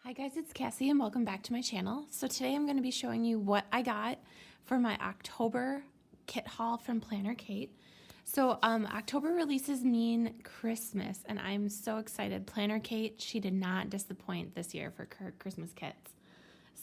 Hi guys, it's Cassie and welcome back to my channel. So today I'm going to be showing you what I got for my October kit haul from Planner Kate. So October releases mean Christmas and I'm so excited. Planner Kate, she did not disappoint this year for her Christmas kits.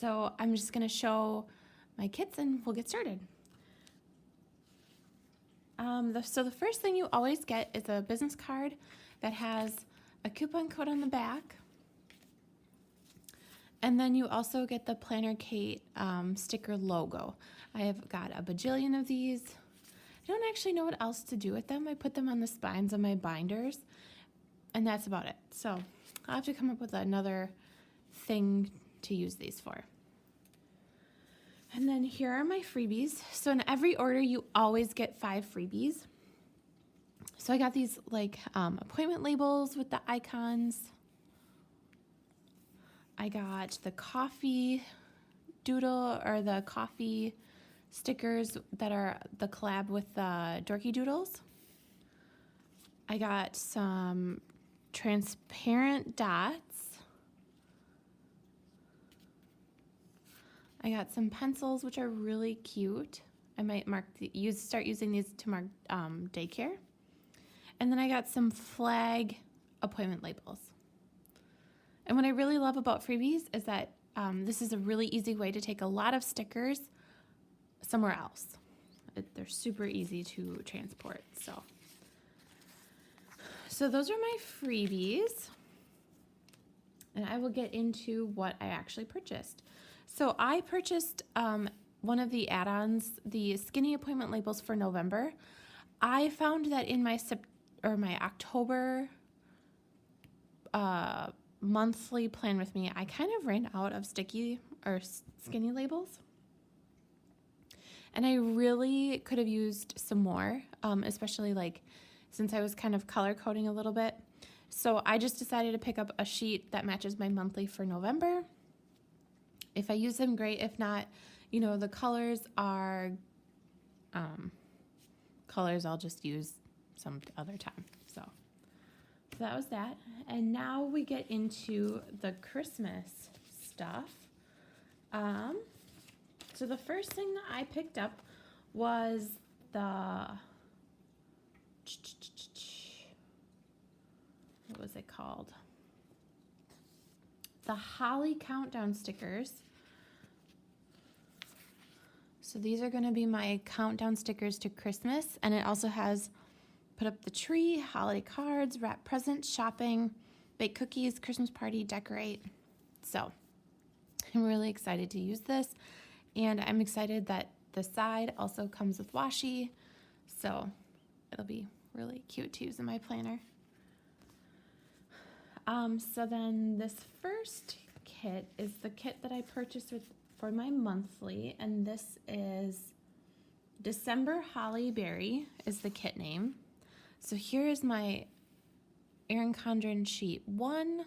So I'm just going to show my kits and we'll get started. So the first thing you always get is a business card that has a coupon code on the back. And then you also get the Planner Kate sticker logo. I have got a bajillion of these. I don't actually know what else to do with them. I put them on the spines of my binders, and that's about it. So I'll have to come up with another thing to use these for. And then here are my freebies. So in every order, you always get 5 freebies. So I got these like appointment labels with the icons. I got the coffee doodle or the coffee stickers that are the collab with the Dorky Doodles. I got some transparent dots. I got some pencils, which are really cute. I might start using these to mark daycare. And then I got some flag appointment labels. And what I really love about freebies is that this is a really easy way to take a lot of stickers somewhere else. They're super easy to transport. So those are my freebies. And I will get into what I actually purchased. So I purchased one of the add-ons, the skinny appointment labels for November. I found that in my October monthly plan with me, I kind of ran out of sticky or skinny labels. And I really could have used some more, especially like since I was kind of color coding a little bit. So I just decided to pick up a sheet that matches my monthly for November. If I use them, great. If not, you know, the colors are colors I'll just use some other time. So that was that. And now we get into the Christmas stuff. So the first thing that I picked up was what was it called? The Holly Countdown stickers. So these are going to be my countdown stickers to Christmas, and it also has put up the tree, holiday cards, wrap presents, shopping, bake cookies, Christmas party, decorate. So I'm really excited to use this, and I'm excited that the side also comes with washi, so it'll be really cute to use in my planner. So then this first kit is the kit that I purchased for my monthly, and this is December Holly Berry is the kit name. So here is my Erin Condren sheet 1.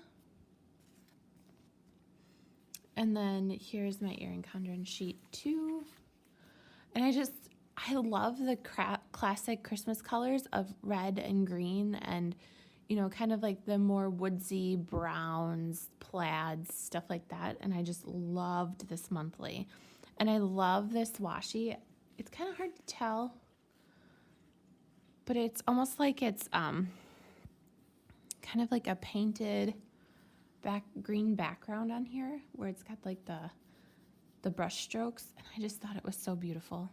And then here's my Erin Condren sheet 2. And I love the classic Christmas colors of red and green and, you know, kind of like the more woodsy browns, plaids, stuff like that. And I just loved this monthly. And I love this washi. It's kind of hard to tell, but it's almost like it's kind of like a painted green background on here where it's got like the brush strokes, and I just thought it was so beautiful.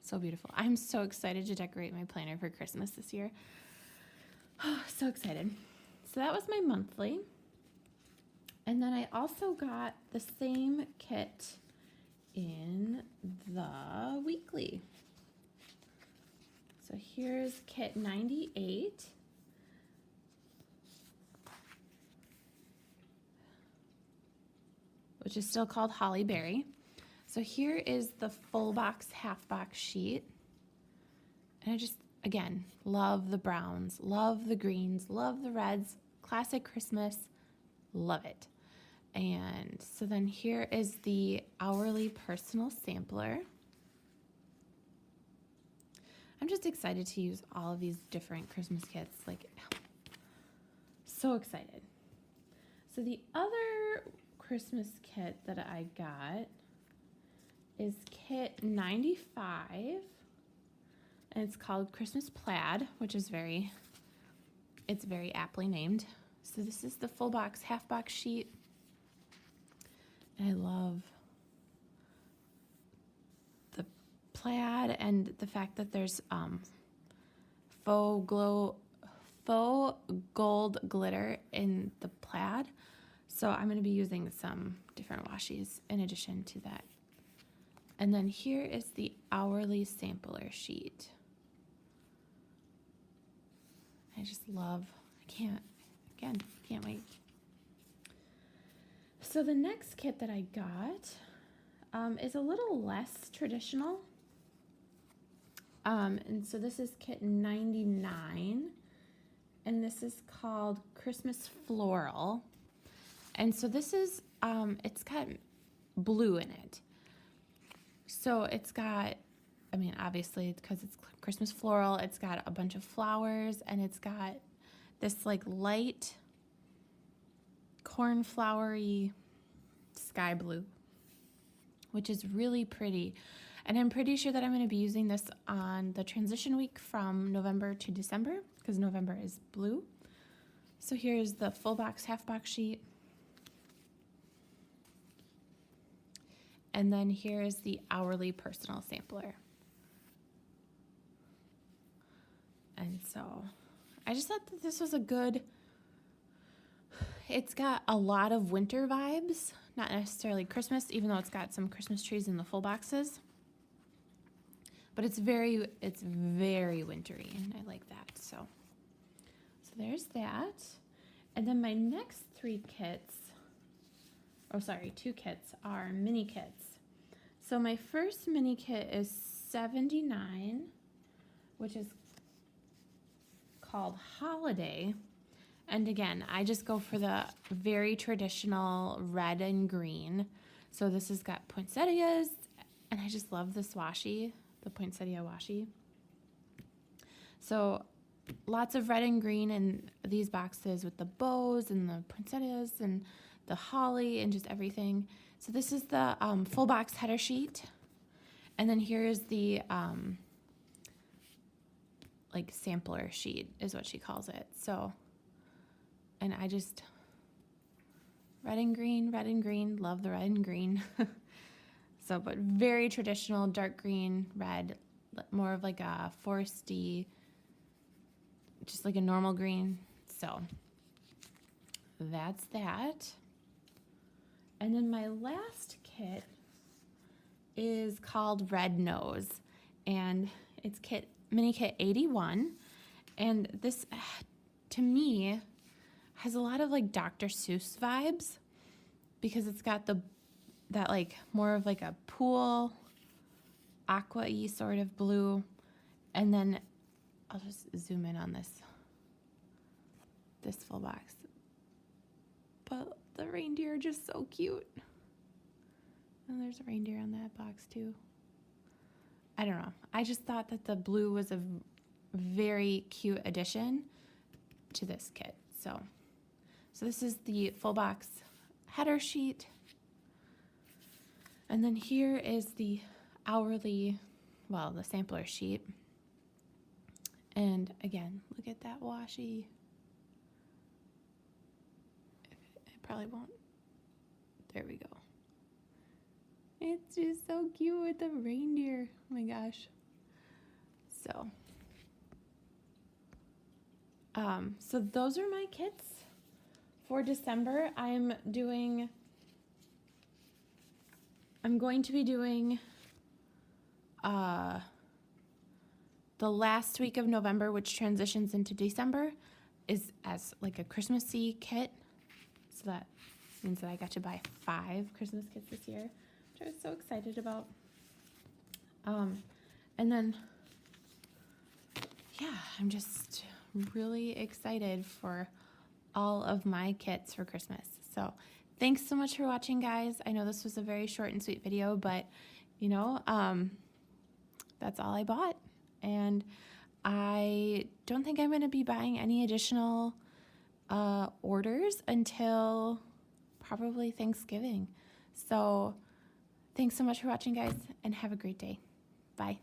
So beautiful. I'm so excited to decorate my planner for Christmas this year. Oh, so excited. So that was my monthly. And then I also got the same kit in the weekly. So here's kit 98. Which is still called Holly Berry. So here is the full box, half box sheet. And I just, again, love the browns, love the greens, love the reds, classic Christmas, love it. And so then here is the hourly personal sampler. I'm just excited to use all of these different Christmas kits, like so excited. So the other Christmas kit that I got is kit 95, and it's called Christmas Plaid, which is it's very aptly named. So this is the full box, half box sheet. And I love the plaid and the fact that there's faux gold glitter in the plaid. So I'm going to be using some different washies in addition to that. And then here is the hourly sampler sheet. I just love, can't wait. So the next kit that I got is a little less traditional. And so this is kit 99, and this is called Christmas Floral. And so this is, it's got blue in it. So it's got, I mean, obviously because it's Christmas Floral, it's got a bunch of flowers, and it's got this like light cornflowery sky blue, which is really pretty. And I'm pretty sure that I'm going to be using this on the transition week from November to December, because November is blue. So here's the full box, half box sheet. And then here is the hourly personal sampler. And so I just thought that this was a good, it's got a lot of winter vibes, not necessarily Christmas, even though it's got some Christmas trees in the full boxes. But it's very wintry, and I like that. So there's that. And then my next two kits are mini kits. So my first mini kit is 79, which is called Holiday. And again, I just go for the very traditional red and green. So this has got poinsettias, and I just love this washi, the poinsettia washi. So lots of red and green in these boxes with the bows and the poinsettias and the holly and just everything. So this is the full box header sheet. And then here is the like sampler sheet is what she calls it. So, and I just, red and green, love the red and green. So, but very traditional, dark green, red, more of like a foresty, just like a normal green. So that's that. And then my last kit is called Red Nose, and it's mini kit 81. And this, to me, has a lot of like Dr. Seuss vibes, because it's got that like more of like a pool aqua-y sort of blue. And then I'll just zoom in on this full box. But the reindeer are just so cute. And there's a reindeer on that box too. I don't know. I just thought that the blue was a very cute addition to this kit. So this is the full box header sheet. And then here is the hourly, well, the sampler sheet. And again, look at that washi. It probably won't. There we go. It's just so cute with the reindeer. Oh my gosh. So those are my kits for December. I'm going to be doing the last week of November, which transitions into December, is as like a Christmassy kit. So that means that I got to buy 5 Christmas kits this year, which I was so excited about. And then, yeah, I'm just really excited for all of my kits for Christmas. So thanks so much for watching, guys. I know this was a very short and sweet video, but you know, that's all I bought. And I don't think I'm going to be buying any additional orders until probably Thanksgiving. So thanks so much for watching, guys, and have a great day. Bye.